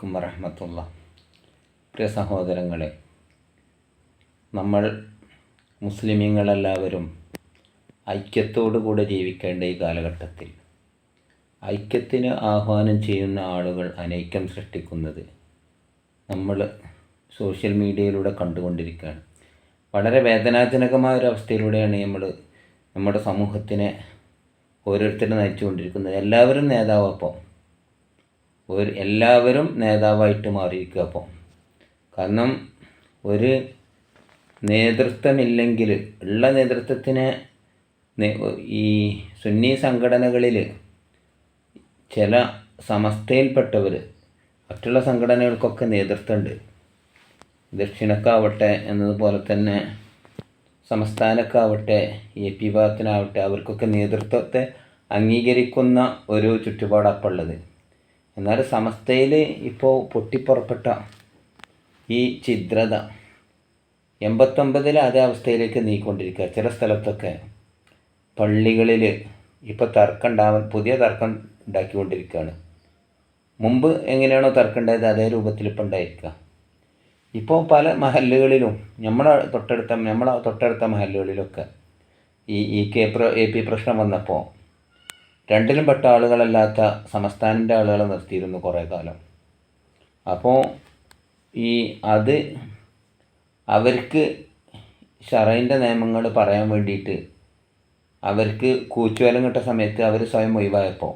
അലൈക്കും വറഹ്മത്തുള്ളാഹി. പ്രിയ സഹോദരങ്ങളെ, നമ്മൾ മുസ്ലിമീങ്ങളെല്ലാവരും ഐക്യത്തോടുകൂടെ ജീവിക്കേണ്ട ഈ കാലഘട്ടത്തിൽ ഐക്യത്തിന് ആഹ്വാനം ചെയ്യുന്ന ആളുകൾ അനൈക്യം സൃഷ്ടിക്കുന്നത് നമ്മൾ സോഷ്യൽ മീഡിയയിലൂടെ കണ്ടുകൊണ്ടിരിക്കുകയാണ്. വളരെ വേദനാജനകമായ ഒരു അവസ്ഥയിലൂടെയാണ് നമ്മുടെ സമൂഹത്തിനെ ഓരോരുത്തരും നയിച്ചുകൊണ്ടിരിക്കുന്നത്. എല്ലാവരും നേതാവായിട്ട് മാറിയിരിക്കുക. കാരണം ഒരു നേതൃത്വമില്ലെങ്കിൽ ഉള്ള നേതൃത്വത്തിന് ഈ സുന്നി സംഘടനകളിൽ ചില സമസ്തയിൽപ്പെട്ടവർ മറ്റുള്ള സംഘടനകൾക്കൊക്കെ നേതൃത്വമുണ്ട്. ദക്ഷിണക്കാവട്ടെ എന്നതുപോലെ തന്നെ സംസ്ഥാനക്കാവട്ടെ AP വിഭാഗത്തിനാവട്ടെ അവർക്കൊക്കെ നേതൃത്വത്തെ അംഗീകരിക്കുന്ന ഒരു ചുറ്റുപാടപ്പുള്ളത്. എന്നാൽ സമസ്തയിൽ ഇപ്പോൾ പൊട്ടിപ്പുറപ്പെട്ട ഈ ഛിദ്രത 89 അതേ അവസ്ഥയിലേക്ക് നീങ്ങിക്കൊണ്ടിരിക്കുക. ചില സ്ഥലത്തൊക്കെ പള്ളികളിൽ ഇപ്പോൾ പുതിയ തർക്കം ഉണ്ടാക്കിക്കൊണ്ടിരിക്കുകയാണ്. മുമ്പ് എങ്ങനെയാണോ തർക്കം ഉണ്ടായത് അതേ രൂപത്തിൽ ഇപ്പം ഉണ്ടായിരിക്കുക. ഇപ്പോൾ പല മഹല്ലുകളിലും നമ്മളെ തൊട്ടടുത്ത മഹല്ലുകളിലൊക്കെ ഈ AP പ്രശ്നം വന്നപ്പോൾ രണ്ടിലും പെട്ട ആളുകളല്ലാത്ത സംസ്ഥാനത്തിൻ്റെ ആളുകളെ നിർത്തിയിരുന്നു കുറേ കാലം. അപ്പോൾ അത് അവർക്ക് ശറഈൻ്റെ നിയമങ്ങൾ പറയാൻ വേണ്ടിയിട്ട് അവർക്ക് കൂച്ചുവേലം കിട്ട സമയത്ത് അവർ സ്വയം ഒഴിവായപ്പോൾ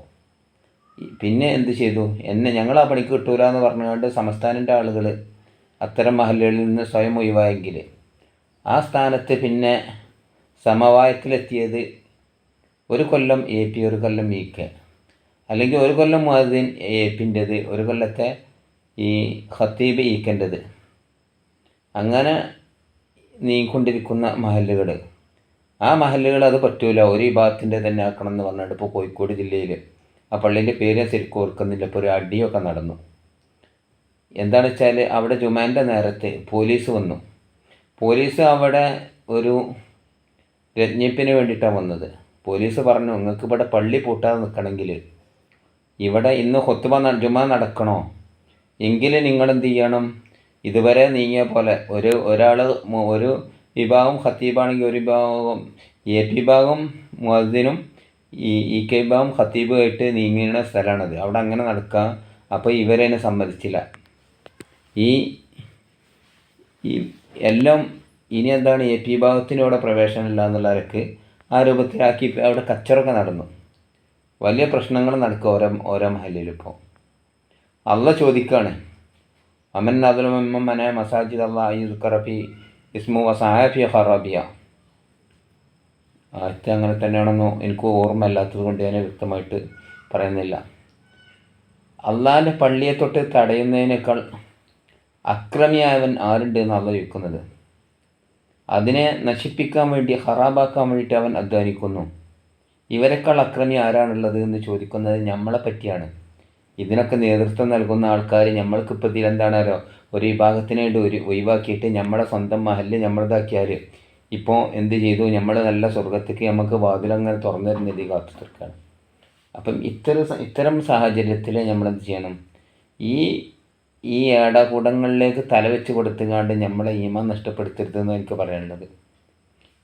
പിന്നെ എന്ത് ചെയ്തു, ഞങ്ങൾ ആ പണിക്ക് കിട്ടൂല എന്ന് പറഞ്ഞുകൊണ്ട് സംസ്ഥാനത്തിൻ്റെ ആളുകൾ അത്തരം മഹല്ലുകളിൽ നിന്ന് സ്വയം ഒഴിവായെങ്കിൽ ആ സ്ഥാനത്ത് പിന്നെ സമവായത്തിലെത്തിയത് ഒരു കൊല്ലം AP, ഒരു കൊല്ലം EK, അല്ലെങ്കിൽ ഒരു കൊല്ലം മുഅദ്ദിൻ APൻ്റെത്, ഒരു കൊല്ലത്തെ ഈ ഖത്തീബ് EKൻ്റെത്, അങ്ങനെ നീങ്ങിക്കൊണ്ടിരിക്കുന്ന മഹല്ലുകൾ. ആ മഹല്ലുകൾ അത് പറ്റൂല, ഒരു വിഭാഗത്തിൻ്റെ തന്നെ ആക്കണം എന്ന് പറഞ്ഞിട്ട് ഇപ്പോൾ കോഴിക്കോട് ജില്ലയിൽ ആ പള്ളീൻ്റെ പേര് ശരിക്കും ഓർക്കുന്നില്ല, ഇപ്പോൾ ഒരു അടിയൊക്കെ നടന്നു. എന്താണെന്ന് വെച്ചാൽ അവിടെ ജുമാൻ്റെ നേരത്തെ പോലീസ് വന്നു. പോലീസ് അവിടെ ഒരു രജ്ഞിപ്പിന് വേണ്ടിയിട്ടാണ് വന്നത്. പോലീസ് പറഞ്ഞു, നിങ്ങൾക്ക് ഇവിടെ പള്ളി പൂട്ടാതെ നിൽക്കണമെങ്കിൽ, ഇവിടെ ഇന്ന് ജുമാ നടക്കണോ എങ്കിൽ നിങ്ങൾ എന്ത് ചെയ്യണം, ഇതുവരെ നീങ്ങിയ പോലെ ഒരു വിഭാഗം ഖത്തീബാണെങ്കിൽ ഒരു വിഭാഗം AP വിഭാഗം മുഅദ്ദിനും EK വിഭാഗം ഖത്തീബുമായിട്ട് നീങ്ങുന്ന സ്ഥലമാണത്. അവിടെ അങ്ങനെ നടക്കാം. അപ്പോൾ ഇവരതിനെ സമ്മതിച്ചില്ല. ഈ എല്ലാം ഇനി എന്താണ്, AP വിഭാഗത്തിന് ഇവിടെ പ്രവേശനമില്ല എന്നുള്ളവർക്ക് ആ രൂപത്തിലാക്കി അവിടെ കച്ചറൊക്കെ നടന്നു. വലിയ പ്രശ്നങ്ങൾ നടക്കുക ഓരോ മഹല്ലിലും. ഇപ്പോൾ അള്ളാഹ് ചോദിക്കുകയാണ്, അമൻ അദുലുമന മസാജിദ് അല്ലാഹി യുസ്കറ ഫീ ഇസ്മു വസഅ ഫീ ഖറാബിയ. ആദ്യത്തെ അങ്ങനെ തന്നെയാണെന്നോ എനിക്ക് ഓർമ്മയില്ലാത്തത് കൊണ്ട് ഞാൻ വ്യക്തമായിട്ട് പറയുന്നില്ല. അള്ളാഹിൻ്റെ പള്ളിയെ തൊട്ട് തടയുന്നതിനേക്കാൾ അക്രമിയായവൻ ആരുണ്ട് എന്ന് അള്ളാഹ് ചോദിക്കുന്നത്. അതിനെ നശിപ്പിക്കാൻ വേണ്ടി, ഖറാബാക്കാൻ വേണ്ടിയിട്ട് അവൻ അധ്വാനിക്കുന്നു. ഇവരെക്കാൾ അക്രമി ആരാണുള്ളത് എന്ന് ചോദിക്കുന്നത് നമ്മളെ പറ്റിയാണ്. ഇതിനൊക്കെ നേതൃത്വം നൽകുന്ന ആൾക്കാർ നമ്മൾക്കിപ്പോൾ ഇതിലെന്താണല്ലോ, ഒരു വിഭാഗത്തിനെ ഒഴിവാക്കിയിട്ട് നമ്മളെ സ്വന്തം മഹല്ല് നമ്മളതാക്കിയാൽ ഇപ്പോൾ എന്ത് ചെയ്തു, നമ്മൾ നല്ല സ്വർഗത്തേക്ക് നമുക്ക് വാതിലങ്ങനെ തുറന്നു തരുന്നത് കാത്തു തീർക്കുകയാണ്. അപ്പം ഇത്തരം സാഹചര്യത്തിൽ നമ്മളെന്ത് ചെയ്യണം, ഈ ഏടാകൂടങ്ങളിലേക്ക് തലവെച്ച് കൊടുത്തുകൊണ്ട് നമ്മളെ ഈമാൻ നഷ്ടപ്പെടുത്തരുതെന്ന് എനിക്ക് പറയാനുള്ളത്.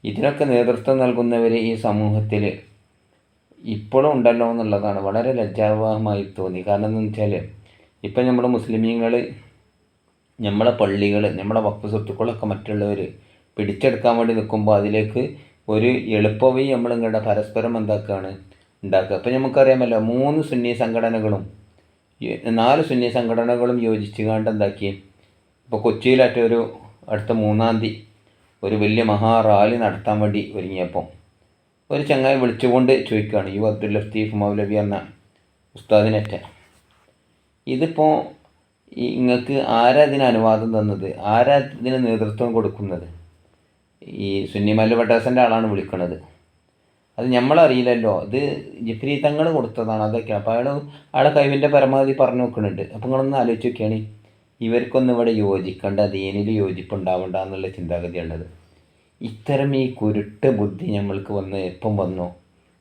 ഇതിനൊക്കെ നേതൃത്വം നൽകുന്നവർ ഈ സമൂഹത്തിൽ ഇപ്പോഴും ഉണ്ടല്ലോ എന്നുള്ളതാണ് വളരെ ലജ്ജാവഹമായി തോന്നി. കാരണം എന്താണെന്ന് വെച്ചാൽ ഇപ്പം നമ്മൾ മുസ്ലിമീങ്ങൾ നമ്മളെ പള്ളികൾ, നമ്മളെ വഖഫ് സ്വത്തുക്കളൊക്കെ മറ്റുള്ളവർ പിടിച്ചെടുക്കാൻ വേണ്ടി നിൽക്കുമ്പോൾ അതിലേക്ക് ഒരു എളുപ്പവഴി നമ്മളിങ്ങനെ പരസ്പരം ഉണ്ടാക്കുക. അപ്പം നമുക്കറിയാമല്ലോ, 4 സുന്നി സംഘടനകളും യോജിച്ച് കണ്ട് എന്താക്കി, ഇപ്പോൾ കൊച്ചിയിലായിട്ട് അടുത്ത 3-ാം തീയതി ഒരു വലിയ റാലി നടത്താൻ വേണ്ടി ഒരുങ്ങിയപ്പോൾ ഒരു ചങ്ങായി വിളിച്ചുകൊണ്ട് ചോദിക്കുകയാണ്, അബ്ദുൽ ലത്തീഫ് മൗലവി എന്ന ഉസ്താദിനേറ്റ, ഇതിപ്പോൾ നിങ്ങൾക്ക് ആരാ ഇതിന് അനുവാദം തന്നത്, ആരാ ഇതിന് നേതൃത്വം കൊടുക്കുന്നത്? ഈ സുന്നി മഹല്ല് പട്ടാസൻ്റെ ആളാണ് വിളിക്കുന്നത്. അത് നമ്മളറിയില്ലല്ലോ, ഇത് ജിഫ്രി തങ്ങൾ കൊടുത്തതാണ്, അതൊക്കെയാണ്. അപ്പോൾ അയാളെ കഴിവിൻ്റെ പരമാവധി പറഞ്ഞു നോക്കുന്നുണ്ട്. അപ്പോൾ നിങ്ങളൊന്ന് ആലോചിച്ച് നോക്കിയാണ്, ഇവർക്കൊന്നും ഇവിടെ യോജിക്കേണ്ട, ദീനിൽ യോജിപ്പുണ്ടാവേണ്ട എന്നുള്ള ചിന്താഗതിയുള്ളത്. ഇത്തരം ഈ കുരുട്ട് ബുദ്ധി നമ്മൾക്ക് എപ്പം വന്നോ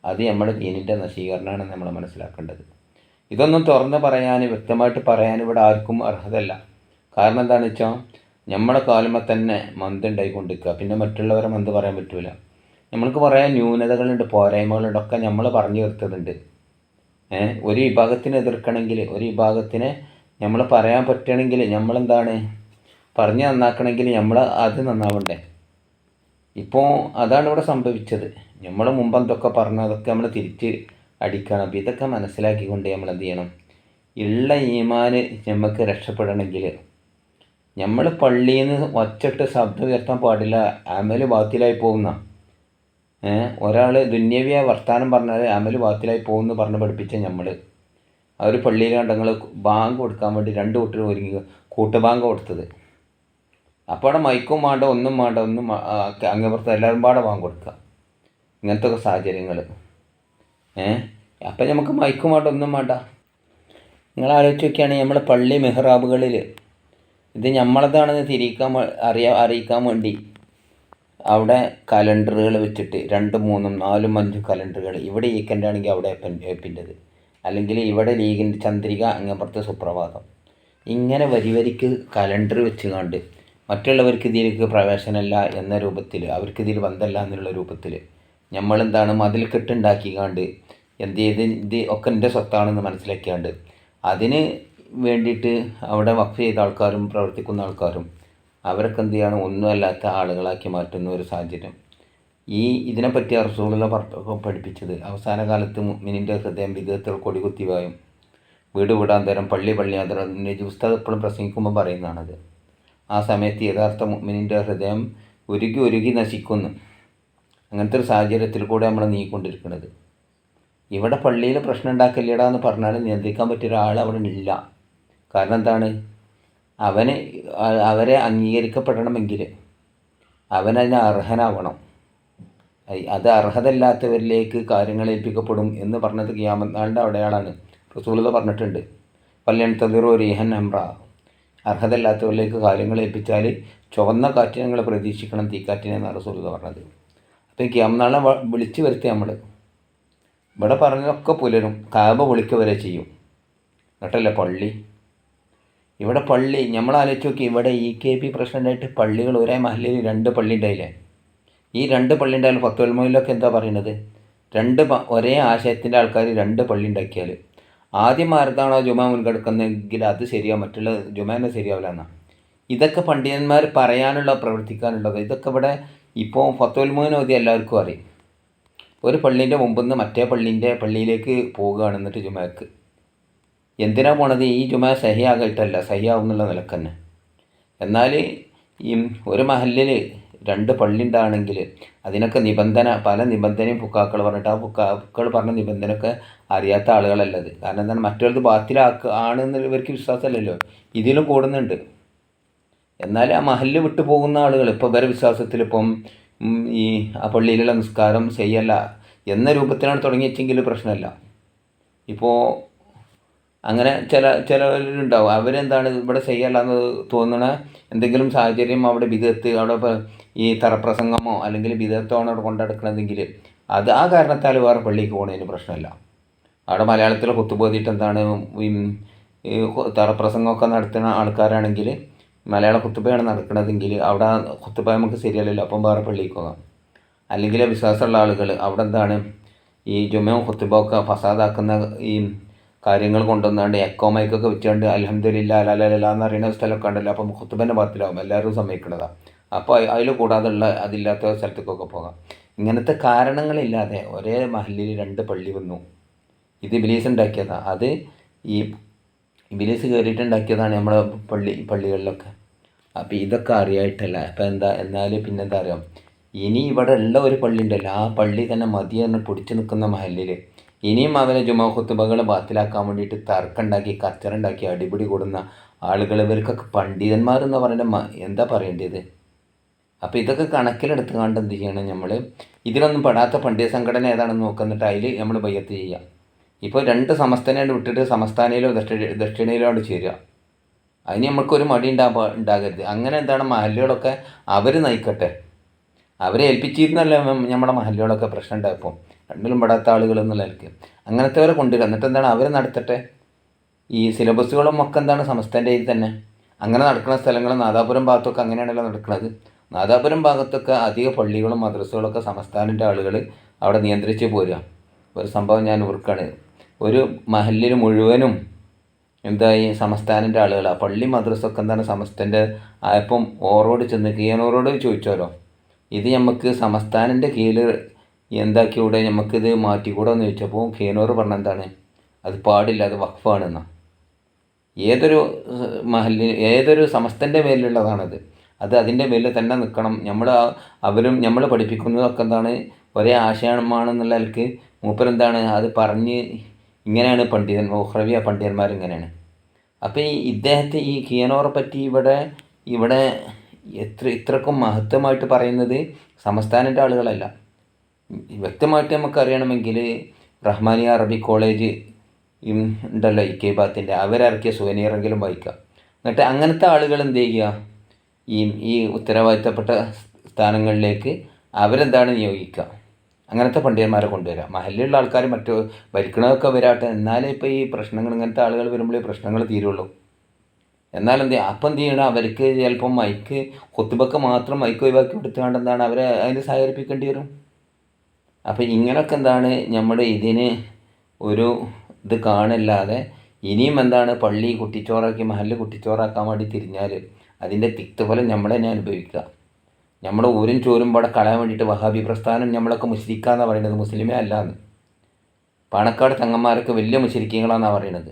അത് നമ്മുടെ ദീനിൻ്റെ നശീകരണമാണ് നമ്മൾ മനസ്സിലാക്കേണ്ടത്. ഇതൊന്നും തുറന്ന് പറയാൻ, വ്യക്തമായിട്ട് പറയാൻ ഇവിടെ ആർക്കും അർഹതല്ല. കാരണം എന്താണെന്ന് വെച്ചാൽ നമ്മളെ കാലുമ്പോൾ തന്നെ മന്ത് ഉണ്ടായിക്കൊണ്ടിരിക്കുക. പിന്നെ മറ്റുള്ളവരെ മന്ത് പറയാൻ പറ്റില്ല. നമ്മൾക്ക് പറയാൻ ന്യൂനതകളുണ്ട്, പോരായ്മകളുണ്ട്, ഒക്കെ നമ്മൾ പറഞ്ഞു തീർത്തതുണ്ട്. ഒരു വിഭാഗത്തിനെ എതിർക്കണമെങ്കിൽ, ഒരു വിഭാഗത്തിനെ നമ്മൾ പറയാൻ പറ്റണമെങ്കിൽ, നമ്മളെന്താണ് പറഞ്ഞ് നന്നാക്കണമെങ്കിൽ നമ്മൾ അത് നന്നാവണ്ടേ. ഇപ്പോൾ അതാണ് ഇവിടെ സംഭവിച്ചത്. നമ്മൾ മുമ്പ് എന്തൊക്കെ പറഞ്ഞു അതൊക്കെ നമ്മൾ തിരിച്ച് അടിക്കണം. അപ്പോൾ ഇതൊക്കെ മനസ്സിലാക്കിക്കൊണ്ട് നമ്മൾ എന്ത് ചെയ്യണം, ഉള്ള ഈമാന് നമുക്ക് രക്ഷപ്പെടണമെങ്കിൽ നമ്മൾ പള്ളിയിൽ നിന്ന് ഒച്ചിട്ട് ശബ്ദം ഉയർത്താൻ പാടില്ല. അമല് ബാത്തിലായി പോകുന്ന ഒരാൾ ദുന്യവിയ വർത്താനം പറഞ്ഞാൽ അമല് ബാത്തിലായി പോകുമെന്ന് പറഞ്ഞ് പഠിപ്പിച്ച നമ്മൾ ആ ഒരു പള്ളിയിൽ കണ്ടങ്ങൾ ബാങ്ക് കൊടുക്കാൻ വേണ്ടി 2 കൂട്ടർ ഒരുങ്ങി കൂട്ടുബാങ്ക് കൊടുത്തത്. അപ്പോൾ അവിടെ മൈക്കും വേണ്ട, ഒന്നും വേണ്ട, ഒന്നും അങ്ങേപ്പുറത്ത് എല്ലാവരും പാടെ ബാങ്ക് കൊടുക്കുക. ഇങ്ങനത്തെ ഒക്കെ സാഹചര്യങ്ങൾ. അപ്പം നമുക്ക് മൈക്കും വേണ്ട, ഒന്നും വേണ്ട. നിങ്ങൾ ആലോചിച്ച് നോക്കുകയാണെങ്കിൽ നമ്മൾ പള്ളി മെഹ്റാബുകളിൽ ഇത് നമ്മളതാണെന്ന് അറിയിക്കാൻ വേണ്ടി അവിടെ കലണ്ടറുകൾ വെച്ചിട്ട് 2, 3, 4, 5 കലണ്ടറുകൾ, ഇവിടെ ഈക്കൻ്റെ ആണെങ്കിൽ അവിടെ ഏപ്പിൻ്റെത്, അല്ലെങ്കിൽ ഇവിടെ ലീഗിൻ്റെ ചന്ദ്രിക, അങ്ങപ്പുറത്ത് സുപ്രഭാതം, ഇങ്ങനെ വരിക്ക് കലണ്ടർ വെച്ച് കണ്ട് മറ്റുള്ളവർക്ക് ഇതിലേക്ക് പ്രവേശനമല്ല എന്ന രൂപത്തിൽ, അവർക്ക് ഇതിൽ ബന്ധമല്ല എന്നുള്ള രൂപത്തിൽ നമ്മളെന്താണ് മതിൽ കെട്ടുണ്ടാക്കിക്കാണ്ട് എന്ത് ചെയ്ത് ഇത് ഒക്കെ എൻ്റെ സ്വത്താണെന്ന് മനസ്സിലാക്കിയാണ്ട് അതിന് വേണ്ടിയിട്ട് അവിടെ വഖഫ് ചെയ്ത ആൾക്കാരും പ്രവർത്തിക്കുന്ന ആൾക്കാരും അവരൊക്കെ എന്ത് ചെയ്യണം, ഒന്നുമല്ലാത്ത ആളുകളാക്കി മാറ്റുന്ന ഒരു സാഹചര്യം. ഇതിനെപ്പറ്റി റസൂലുള്ളാഹി പഠിപ്പിച്ചത് അവസാന കാലത്ത് മുഅ്മിനിൻ്റെ ഹൃദയം വിദഗ്ധർ കൊടികുത്തിവായും വീട് വിടാന്തരം പള്ളിയാന്തരം ഉസ്താദ് എപ്പോഴും പ്രസംഗിക്കുമ്പോൾ പറയുന്നതാണത്. ആ സമയത്ത് യഥാർത്ഥ മുഅ്മിനിൻ്റെ ഹൃദയം ഉരുകി നശിക്കുന്നു. അങ്ങനത്തെ ഒരു സാഹചര്യത്തിൽ കൂടെ നമ്മൾ നീങ്ങിക്കൊണ്ടിരിക്കുന്നത്. ഇവിടെ പള്ളിയിൽ പ്രശ്നം ഉണ്ടാക്കില്ലടാ എന്ന് പറഞ്ഞാൽ നിയന്ത്രിക്കാൻ പറ്റിയ ഒരാൾ അവിടെ ഇല്ല. കാരണം എന്താണ്, അവരെ അംഗീകരിക്കപ്പെടണമെങ്കിൽ അവനതിന് അർഹനാവണം. അത് അർഹതയില്ലാത്തവരിലേക്ക് കാര്യങ്ങൾ ഏൽപ്പിക്കപ്പെടും എന്ന് പറഞ്ഞത് ഖിയാമത്ത് നാളിൻ്റെ അവിടെയാളാണ്. റസൂലുള്ളാഹി പറഞ്ഞിട്ടുണ്ട്, ഫല്യൻതദിറു റീഹൻ അംറ, അർഹതയില്ലാത്തവരിലേക്ക് കാര്യങ്ങൾ ഏൽപ്പിച്ചാൽ ചുവന്ന കാറ്റിനെ നിങ്ങൾ പ്രതീക്ഷിക്കണം, തീക്കാറ്റിനെ എന്നാണ് റസൂലുള്ളാഹി പറഞ്ഞത്. അപ്പോൾ ഖിയാമത്ത് നാളിനെ വിളിച്ചു വരുത്തി നമ്മൾ ഇവിടെ പറഞ്ഞതൊക്കെ പുലരും, കാബ വിളിക്കുക വരെ ചെയ്യും. എന്നിട്ടല്ലേ പള്ളി. ഇവിടെ പള്ളി നമ്മൾ ആലോചിച്ച് നോക്കി, ഇവിടെ EKP പ്രസിഡൻ്റായിട്ട് പള്ളികൾ ഒരേ മഹല്ലിൽ 2 പള്ളി ഉണ്ടായില്ലേ. ഈ 2 പള്ളി ഉണ്ടായാലും ഫത്വൽ മൊയിലൊക്കെ എന്താ പറയുന്നത്, ഒരേ ആശയത്തിൻ്റെ ആൾക്കാർ 2 പള്ളി ഉണ്ടാക്കിയാൽ ആദ്യം ആർക്കാണോ ജുമാ മുൻകെടുക്കുന്നതെങ്കിൽ അത് ശരിയാവും, മറ്റുള്ള ജുമാനെ ശരിയാവില്ല എന്നാണ്. ഇതൊക്കെ പണ്ഡിതന്മാർ പറയാനുള്ള പ്രവർത്തിക്കാനുള്ളത്. ഇതൊക്കെ ഇവിടെ ഇപ്പോൾ ഫത്വൽ മൊയിൻ ഓതി എല്ലാവർക്കും അറിയും. ഒരു പള്ളീൻ്റെ മുമ്പിൽ നിന്ന് മറ്റേ പള്ളിയിലേക്ക് പോവുകയാണ്. എന്നിട്ട് ജുമാക്ക് എന്തിനാ പോണത്, ഈ ജുമാ സഹിയാകിട്ടല്ല, സഹിയാവും എന്നുള്ള നിലക്ക് തന്നെ. എന്നാൽ ഈ ഒരു മഹല്ലിൽ 2 പള്ളി ഉണ്ടാണെങ്കിൽ അതിനൊക്കെ പല നിബന്ധനയും ഫുക്കാക്കൾ പറഞ്ഞിട്ട്, ആ ഫുക്കാക്കൾ പറഞ്ഞ നിബന്ധനയൊക്കെ അറിയാത്ത ആളുകളല്ലത്. കാരണം എന്താണ്, മറ്റൊരു ആണെന്ന് ഇവർക്ക് വിശ്വാസമല്ലല്ലോ, ഇതിലും കൂടുന്നുണ്ട്. എന്നാൽ ആ മഹല്ല് വിട്ടു പോകുന്ന ആളുകൾ ഇപ്പോൾ ഇവരെ വിശ്വാസത്തിൽ ഈ ആ പള്ളിയിലുള്ള നിസ്കാരം ശരിയല്ല എന്ന രൂപത്തിലാണ് തുടങ്ങിയെങ്കിൽ പ്രശ്നമല്ല. ഇപ്പോൾ അങ്ങനെ ചിലരുണ്ടാവും, അവരെന്താണ് ഇവിടെ ശരിയല്ല എന്ന് തോന്നണ എന്തെങ്കിലും സാഹചര്യം അവിടെ ബിദഅത്ത്, അവിടെ ഈ തറപ്രസംഗമോ അല്ലെങ്കിൽ ബിദഅത്തോ അവിടെ കൊണ്ടെടുക്കണമെങ്കിൽ അത് ആ കാരണത്താൽ വേറെ പള്ളിക്ക് പോകുന്നതിന് പ്രശ്നമല്ല. അവിടെ മലയാളത്തിൽ ഖുത്ബ ഓതിയിട്ട് എന്താണ് ഈ തറപ്രസംഗമൊക്കെ നടത്തുന്ന ആൾക്കാരാണെങ്കിൽ മലയാള ഖുത്ബയാണ് നടക്കണതെങ്കിൽ അവിടെ ഖുത്ബ നമുക്ക് ശരിയല്ലല്ലോ, അപ്പം വേറെ പള്ളിക്ക് പോകാം. അല്ലെങ്കിൽ വിശ്വാസമുള്ള ആളുകൾ അവിടെ എന്താണ് ഈ ജുമയും ഖുത്ബയൊക്കെ ഫസാദാക്കുന്ന ഈ കാര്യങ്ങൾ കൊണ്ടുവന്നാണ്ട് എക്കോമൈക്കൊക്കെ വെച്ചുകൊണ്ട് അൽഹംദുലില്ലാ അലലല്ല എന്ന് പറയുന്ന സ്ഥലമൊക്കെ ഉണ്ടല്ലോ, അപ്പം ഖുത്ബൻ്റെ ഭാഗത്തിലാവും, എല്ലാവരും സമ്മതിക്കുന്നതാണ്. അപ്പോൾ അതിൽ കൂടാതുള്ള അതില്ലാത്ത സ്ഥലത്തേക്കൊക്കെ പോകാം. ഇങ്ങനത്തെ കാരണങ്ങളില്ലാതെ ഒരേ മഹല്ലിൽ 2 പള്ളി വന്നു. ഇത് ഇബ്ലീസ് ഉണ്ടാക്കിയതാണ്. അത് ഈ ഇബ്ലീസ് കയറിയിട്ടുണ്ടാക്കിയതാണ് നമ്മുടെ പള്ളികളിലൊക്കെ. അപ്പോൾ ഇതൊക്കെ അറിയായിട്ടല്ല. അപ്പോൾ എന്നാൽ പിന്നെന്താ അറിയാം, ഇനി ഇവിടെ ഉള്ള ഒരു പള്ളി ഉണ്ടല്ലോ, ആ പള്ളി തന്നെ മതിയെന്ന് പിടിച്ചു നിൽക്കുന്ന മഹല്ലിൽ ഇനിയും അവരെ ജുമാ ഖുത്ബകൾ ബാത്തിലാക്കാൻ വേണ്ടിയിട്ട് തർക്കമുണ്ടാക്കി കച്ചറുണ്ടാക്കി അടിപിടി കൂടുന്ന ആളുകൾ, ഇവർക്കൊക്കെ പണ്ഡിതന്മാരെന്ന് പറയുന്നത് എന്താ പറയേണ്ടത്. അപ്പോൾ ഇതൊക്കെ കണക്കിലെടുത്ത് കണ്ട് എന്ത് ചെയ്യണം, നമ്മൾ ഇതിലൊന്നും പെടാത്ത പണ്ഡിത സംഘടന ഏതാണെന്ന് നോക്കുന്നിട്ട് അതിൽ നമ്മൾ ബയ്യത്ത് ചെയ്യുക. ഇപ്പോൾ 2 സമസ്തനെയാണ് വിട്ടിട്ട് സമസ്ഥാനയിലോ ദക്ഷിണയിലോ ആണ് ചേരുക. അതിന് നമുക്കൊരു മടി ഉണ്ടാകരുത്. അങ്ങനെ എന്താണ് മഹല്ലുകളൊക്കെ അവർ നയിക്കട്ടെ, അവരെ ഏൽപ്പിച്ചിരുന്നല്ല നമ്മുടെ മഹല്ലുകളൊക്കെ പ്രശ്നം ഉണ്ടായപ്പോൾ 2ലും പെടാത്ത ആളുകൾ എന്നുള്ള നിലയ്ക്ക് അങ്ങനത്തെവരെ കൊണ്ടുവരിക. എന്നിട്ട് എന്താണ് അവർ നടത്തട്ടെ. ഈ സിലബസുകളും ഒക്കെ എന്താണ് സമസ്തൻ്റെ ഇതിൽ തന്നെ. അങ്ങനെ നടക്കുന്ന സ്ഥലങ്ങൾ നാദാപുരം ഭാഗത്തൊക്കെ അങ്ങനെയാണല്ലോ നടക്കുന്നത്. നാദാപുരം ഭാഗത്തൊക്കെ അധിക പള്ളികളും മദ്രസകളൊക്കെ സംസ്ഥാനത്തിൻ്റെ ആളുകൾ അവിടെ നിയന്ത്രിച്ച് പോരുക. ഒരു സംഭവം ഞാൻ ഓർക്കാണ്, ഒരു മഹല്ലിൽ മുഴുവനും എന്തായി സമസ്ഥാനൻ്റെ ആളുകളാണ്. പള്ളി മദ്രസൊക്കെ എന്താണ് സമസ്തൻ്റെ ആയപ്പം ഓറോട് ചെന്ന് കിയനൂറോട് ചോദിച്ചോലോ, ഇത് നമുക്ക് സമസ്ഥാനൻ്റെ കീഴിൽ എന്താക്കിയൂടെ, നമുക്കിത് മാറ്റിക്കൂടെ എന്ന് ചോദിച്ചപ്പോൾ കിയനൂർ പറഞ്ഞെന്താണ്, അത് പാടില്ല, അത് വഖഫാണെന്നാണ്. ഏതൊരു മഹല്ലിൽ ഏതൊരു സമസ്തൻ്റെ മേലിലുള്ളതാണത്, അത് അതിൻ്റെ മേലിൽ തന്നെ നിൽക്കണം. അവരും നമ്മൾ പഠിപ്പിക്കുന്നതൊക്കെ എന്താണ് ഒരേ ആശയമാണെന്നുള്ള നിലക്ക് മൂപ്പരെന്താണ് അത് പറഞ്ഞ് ഇങ്ങനെയാണ് ഉഖ്രവിയ പണ്ഡിതന്മാരിങ്ങനെയാണ്. അപ്പോൾ ഇദ്ദേഹത്തെ ഈ കിയനോറെ പറ്റി ഇവിടെ ഇത്രക്കും മഹത്വമായിട്ട് പറയുന്നത് സമസ്ഥാനൻ്റെ ആളുകളല്ല. വ്യക്തമായിട്ട് നമുക്കറിയണമെങ്കിൽ റഹ്മാനിയ അറബി കോളേജ് ഉണ്ടല്ലോ ഇക്കേബാത്തിൻ്റെ, അവരിറക്കിയ സുവനീറെങ്കിലും വായിക്കുക. എന്നിട്ട് അങ്ങനത്തെ ആളുകൾ എന്ത് ചെയ്യുക, ഈ ഉത്തരവാദിത്തപ്പെട്ട സ്ഥാനങ്ങളിലേക്ക് അവരെന്താണ് നിയോഗിക്കുക, അങ്ങനത്തെ പണ്ഡിതന്മാരെ കൊണ്ടുവരിക. മഹല്ലുള്ള ആൾക്കാർ മറ്റു ഭരിക്കണതൊക്കെ വരാട്ടെ, എന്നാലേ ഇപ്പോൾ ഈ പ്രശ്നങ്ങൾ ഇങ്ങനത്തെ ആളുകൾ വരുമ്പോൾ ഈ പ്രശ്നങ്ങൾ തീരുള്ളൂ. എന്നാലെന്ത് അപ്പം എന്ത് ചെയ്യണം, അവർക്ക് ചിലപ്പം ഖുത്ബക്ക് മാത്രം മൈക്ക് ഒഴിവാക്കി കൊടുത്തുകൊണ്ട് എന്താണ് അവരെ അതിന് സഹകരിപ്പിക്കേണ്ടി വരും. അപ്പം ഇങ്ങനെയൊക്കെ എന്താണ് നമ്മുടെ ഇതിന് ഒരു ഇത് കാണില്ലാതെ ഇനിയും എന്താണ് പള്ളി കുട്ടിച്ചോറാക്കി മഹല്ല് കുട്ടിച്ചോറാക്കാൻ വേണ്ടി തിരിഞ്ഞാൽ അതിൻ്റെ തിക്തഫലം നമ്മൾ തന്നെ അനുഭവിക്കുക. നമ്മുടെ ഊരും ചോരും ഇവിടെ കളയാൻ വേണ്ടിയിട്ട് വഹാബി പ്രസ്ഥാനം നമ്മളൊക്കെ മുശ്രിക്കാന്നാണ് പറയുന്നത്, മുസ്ലിമേ അല്ലാന്ന്. പാണക്കാട് തങ്ങന്മാരൊക്കെ വലിയ മുശ്രിക്കീങ്ങളാണെന്നാണ് പറയുന്നത്.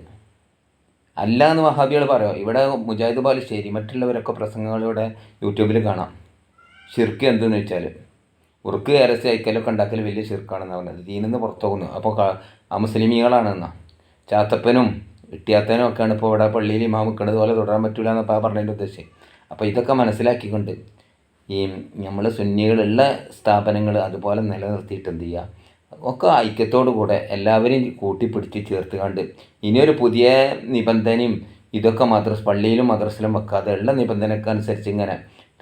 അല്ല എന്ന് വഹാബികൾ പറയാം. ഇവിടെ മുജാഹിദ് ബാലുശ്ശേരി മറ്റുള്ളവരൊക്കെ പ്രസംഗങ്ങളിലൂടെ യൂട്യൂബിൽ കാണാം. ഷിർക്ക് എന്തെന്ന് വെച്ചാൽ ഉറുക്ക് അരസ് അയക്കലൊക്കെ ഉണ്ടാക്കൽ വലിയ ഷിർക്കാണെന്നാണ് പറഞ്ഞത്, ദീനിന്ന് പുറത്തു പോകുന്നു. അപ്പോൾ മുസ്ലിമീങ്ങളാണെന്നാ. ചാത്തപ്പനും ഇട്ടിയാത്തനും ഒക്കെയാണ് ഇപ്പോൾ ഇവിടെ പള്ളിയിൽ ഇമാം വെക്കുന്നത് പോലെ തുടരാൻ പറ്റില്ല എന്നപ്പോൾ പറഞ്ഞതിൻ്റെ ഉദ്ദേശം. അപ്പോൾ ഇതൊക്കെ മനസ്സിലാക്കിക്കൊണ്ട് ഈ നമ്മൾ സുന്നികളുള്ള സ്ഥാപനങ്ങൾ അതുപോലെ നിലനിർത്തിയിട്ട് എന്ത് ചെയ്യുക, ഒക്കെ ഐക്യത്തോടു കൂടെ എല്ലാവരെയും കൂട്ടിപ്പിടിച്ച് ചേർത്ത് കണ്ട് ഇനിയൊരു പുതിയ നിബന്ധനയും ഇതൊക്കെ പള്ളിയിലും മദ്രസിലും വെക്കാതെ ഉള്ള നിബന്ധനക്കനുസരിച്ച് ഇങ്ങനെ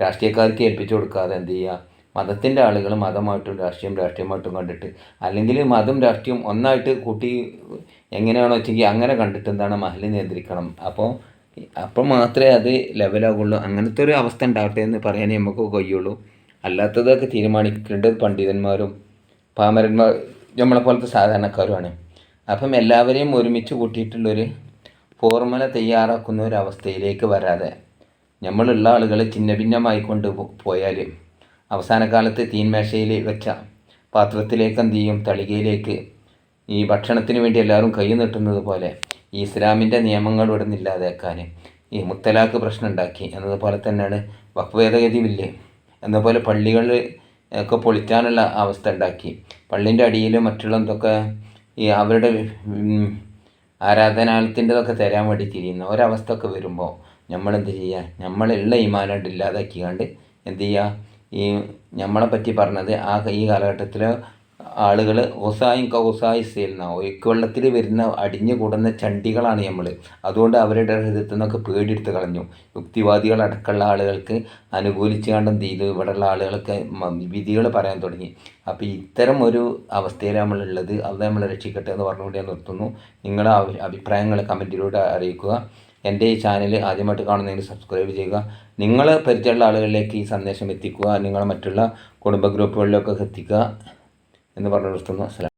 രാഷ്ട്രീയക്കാർക്ക് ഏൽപ്പിച്ചു കൊടുക്കാതെ എന്ത് ചെയ്യുക, മതത്തിൻ്റെ ആളുകൾ മതമായിട്ടും രാഷ്ട്രീയമായിട്ടും കണ്ടിട്ട്, അല്ലെങ്കിൽ മതം രാഷ്ട്രീയം ഒന്നായിട്ട് കൂട്ടി എങ്ങനെയാണോ വെച്ചെങ്കിൽ അങ്ങനെ കണ്ടിട്ട് എന്താണ് മഹല്ല് നിയന്ത്രിക്കണം. അപ്പോൾ മാത്രമേ അത് ലെവലാകുള്ളൂ. അങ്ങനത്തെ ഒരു അവസ്ഥ ഉണ്ടാവട്ടെ എന്ന് പറയാനേ നമുക്ക് കഴിയുള്ളൂ. അല്ലാത്തതൊക്കെ തീരുമാനിക്കേണ്ടത് പണ്ഡിതന്മാരും പാമരന്മാർ നമ്മളെപ്പോലത്തെ സാധാരണക്കാരുമാണ്. അപ്പം എല്ലാവരെയും ഒരുമിച്ച് കൂട്ടിയിട്ടുള്ളൊരു ഫോർമുല തയ്യാറാക്കുന്ന ഒരു അവസ്ഥയിലേക്ക് വരാതെ നമ്മളുള്ള ആളുകൾ ഛിന്ന ഭിന്നമായി കൊണ്ട് പോയാൽ അവസാന കാലത്ത് തീൻമേശയിൽ വെച്ച പാത്രത്തിലേക്ക് എന്ത് ചെയ്യും, തളികയിലേക്ക് ഈ ഭക്ഷണത്തിന് വേണ്ടി എല്ലാവരും കൈ നീട്ടുന്നത് പോലെ ഈ ഇസ്ലാമിൻ്റെ നിയമങ്ങൾ ഇവിടെ നിന്നില്ലാതാക്കാൻ ഈ മുത്തലാഖ് പ്രശ്നം ഉണ്ടാക്കി എന്നതുപോലെ തന്നെയാണ് വഖഫ് ഭേദഗതി ബില്ല് എന്നതുപോലെ പള്ളികൾ ഒക്കെ പൊളിക്കാനുള്ള അവസ്ഥ ഉണ്ടാക്കി. പള്ളിൻ്റെ അടിയിൽ മറ്റുള്ള എന്തൊക്കെ ഈ അവരുടെ ആരാധനാലയത്തിൻ്റെതൊക്കെ തരാൻ വേണ്ടി തിരിയുന്ന ഒരവസ്ഥ ഒക്കെ വരുമ്പോൾ നമ്മളെന്ത് ചെയ്യുക, നമ്മളുള്ള ഈമാനായിട്ട് ഇല്ലാതാക്കിയാണ്ട് എന്ത് ചെയ്യുക, ഈ നമ്മളെ പറ്റി പറഞ്ഞത് ഈ കാലഘട്ടത്തിൽ ആളുകൾ ഒസായി സേൽന്ന ഒഴുക്കുവെള്ളത്തിൽ വരുന്ന അടിഞ്ഞു കൂടുന്ന ചണ്ടികളാണ് നമ്മൾ. അതുകൊണ്ട് അവരുടെ ഹൃദയത്തിൽ നിന്നൊക്കെ പേടിയെടുത്ത് കളഞ്ഞു. യുക്തിവാദികളടക്കമുള്ള ആളുകൾക്ക് അനുകൂലിച്ച് കണ്ട് എന്ത് ചെയ്തു, ഇവിടെയുള്ള ആളുകൾക്ക് വിധികൾ പറയാൻ തുടങ്ങി. അപ്പോൾ ഇത്തരം ഒരു അവസ്ഥയിൽ നമ്മളുള്ളത്, അത് നമ്മളെ രക്ഷിക്കട്ടെ എന്ന് പറഞ്ഞുകൊണ്ട് ഞാൻ നിർത്തുന്നു. നിങ്ങളുടെ അഭിപ്രായങ്ങൾ കമൻറ്റിലൂടെ അറിയിക്കുക. എൻ്റെ ഈ ചാനൽ ആദ്യമായിട്ട് കാണുന്നതിന് സബ്സ്ക്രൈബ് ചെയ്യുക. നിങ്ങൾ പരിചയമുള്ള ആളുകളിലേക്ക് ഈ സന്ദേശം എത്തിക്കുക. നിങ്ങൾ മറ്റുള്ള കുടുംബ ഗ്രൂപ്പുകളിലൊക്കെ എത്തിക്കുക എന്ന് പറഞ്ഞു നിർത്തുന്നു.